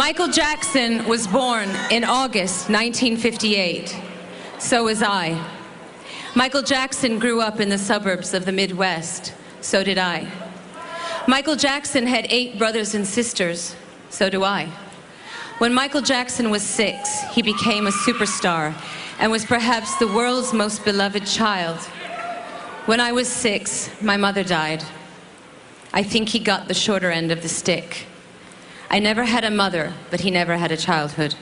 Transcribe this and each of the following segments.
Michael Jackson was born in August 1958. So was I. Michael Jackson grew up in the suburbs of the Midwest. So did I. Michael Jackson had 8 brothers and sisters. So do I. When Michael Jackson was 6, he became a superstar and was perhaps the world's most beloved child. When I was 6, my mother died. I think he got the shorter end of the stick. I never had a mother, but he never had a childhood.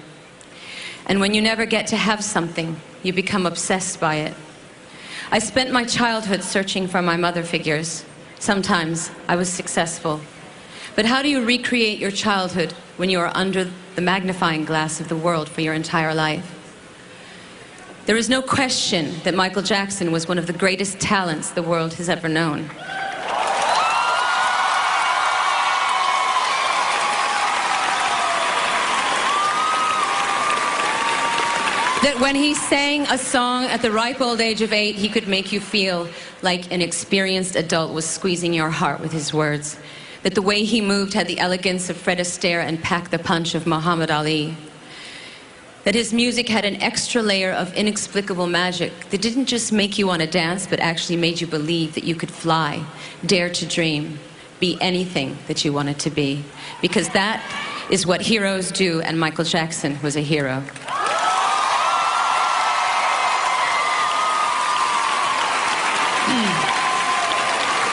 And when you never get to have something, you become obsessed by it. I spent my childhood searching for my mother figures. Sometimes I was successful. But how do you recreate your childhood when you are under the magnifying glass of the world for your entire life? There is no question that Michael Jackson was one of the greatest talents the world has ever known. That when he sang a song at the ripe old age of 8, he could make you feel like an experienced adult was squeezing your heart with his words. That the way he moved had the elegance of Fred Astaire and packed the punch of Muhammad Ali. That his music had an extra layer of inexplicable magic that didn't just make you want to dance, but actually made you believe that you could fly, dare to dream, be anything that you wanted to be. Because that is what heroes do, and Michael Jackson was a hero.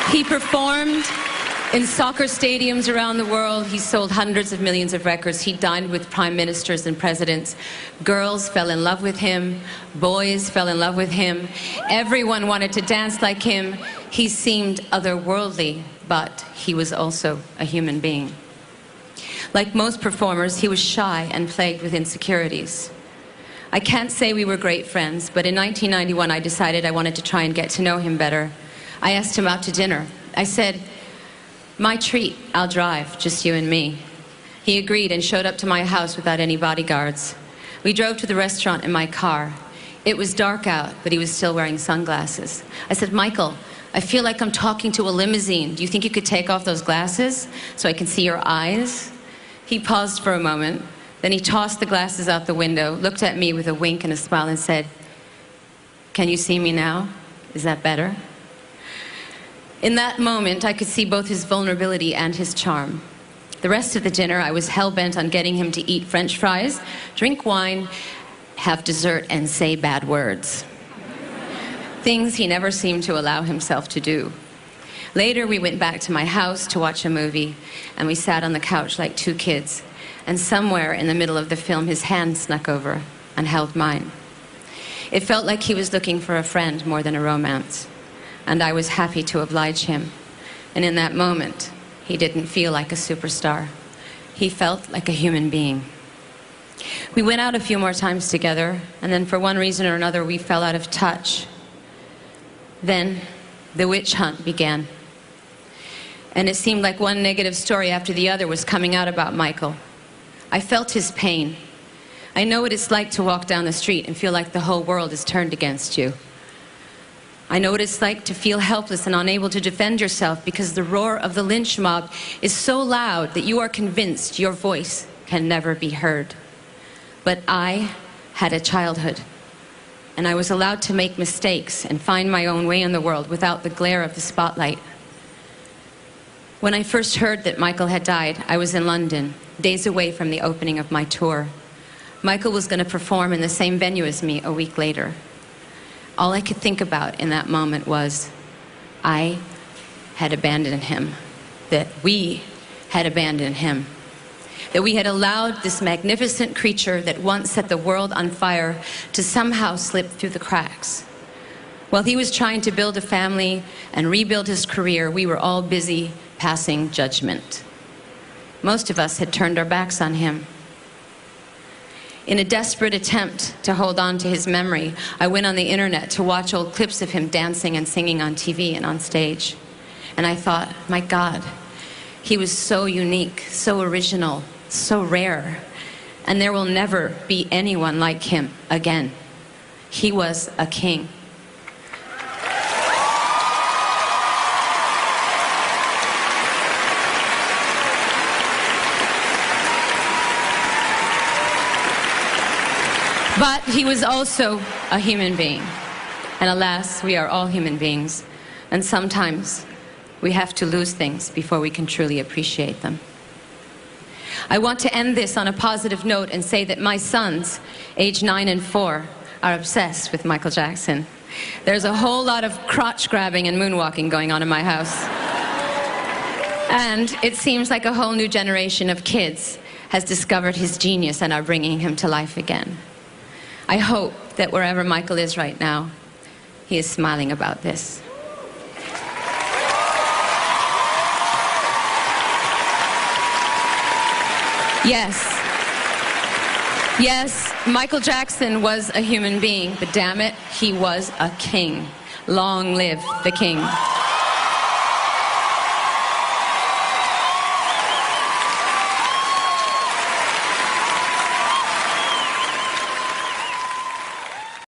He performed in soccer stadiums around the world. He sold hundreds of millions of records. He dined with prime ministers and presidents. Girls fell in love with him. Boys fell in love with him. Everyone wanted to dance like him. He seemed otherworldly, but he was also a human being. Like most performers, he was shy and plagued with insecurities. I can't say we were great friends, but in 1991 I decided I wanted to try and get to know him better. I asked him out to dinner. I said, "My treat, I'll drive, just you and me." He agreed and showed up to my house without any bodyguards. We drove to the restaurant in my car. It was dark out, but he was still wearing sunglasses. I said, "Michael, I feel like I'm talking to a limousine. Do you think you could take off those glasses so I can see your eyes?" He paused for a moment. Then he tossed the glasses out the window, looked at me with a wink and a smile and said, "Can you see me now? Is that better?" In that moment, I could see both his vulnerability and his charm. The rest of the dinner, I was hell-bent on getting him to eat French fries, drink wine, have dessert, and say bad words. Things he never seemed to allow himself to do. Later, we went back to my house to watch a movie, and we sat on the couch like 2 kids. And somewhere in the middle of the film, his hand snuck over and held mine. It felt like he was looking for a friend more than a romance. And I was happy to oblige him. And in that moment, he didn't feel like a superstar. He felt like a human being. We went out a few more times together, and then for one reason or another, we fell out of touch. Then, the witch hunt began. And it seemed like one negative story after the other was coming out about Michael. I felt his pain. I know what it's like to walk down the street and feel like the whole world is turned against you. I know what it's like to feel helpless and unable to defend yourself because the roar of the lynch mob is so loud that you are convinced your voice can never be heard. But I had a childhood, and I was allowed to make mistakes and find my own way in the world without the glare of the spotlight. When I first heard that Michael had died, I was in London, days away from the opening of my tour. Michael was going to perform in the same venue as me a week later. All I could think about in that moment was, I had abandoned him, that we had abandoned him, that we had allowed this magnificent creature that once set the world on fire to somehow slip through the cracks. While he was trying to build a family and rebuild his career, we were all busy passing judgment. Most of us had turned our backs on him. In a desperate attempt to hold on to his memory, I went on the internet to watch old clips of him dancing and singing on TV and on stage. And I thought, my God, he was so unique, so original, so rare. And there will never be anyone like him again. He was a king. But he was also a human being. And alas, we are all human beings. And sometimes we have to lose things before we can truly appreciate them. I want to end this on a positive note and say that my sons, age 9 and 4, are obsessed with Michael Jackson. There's a whole lot of crotch grabbing and moonwalking going on in my house. And it seems like a whole new generation of kids has discovered his genius and are bringing him to life again. I hope that wherever Michael is right now, he is smiling about this. Yes, Michael Jackson was a human being, but damn it, he was a king. Long live the king.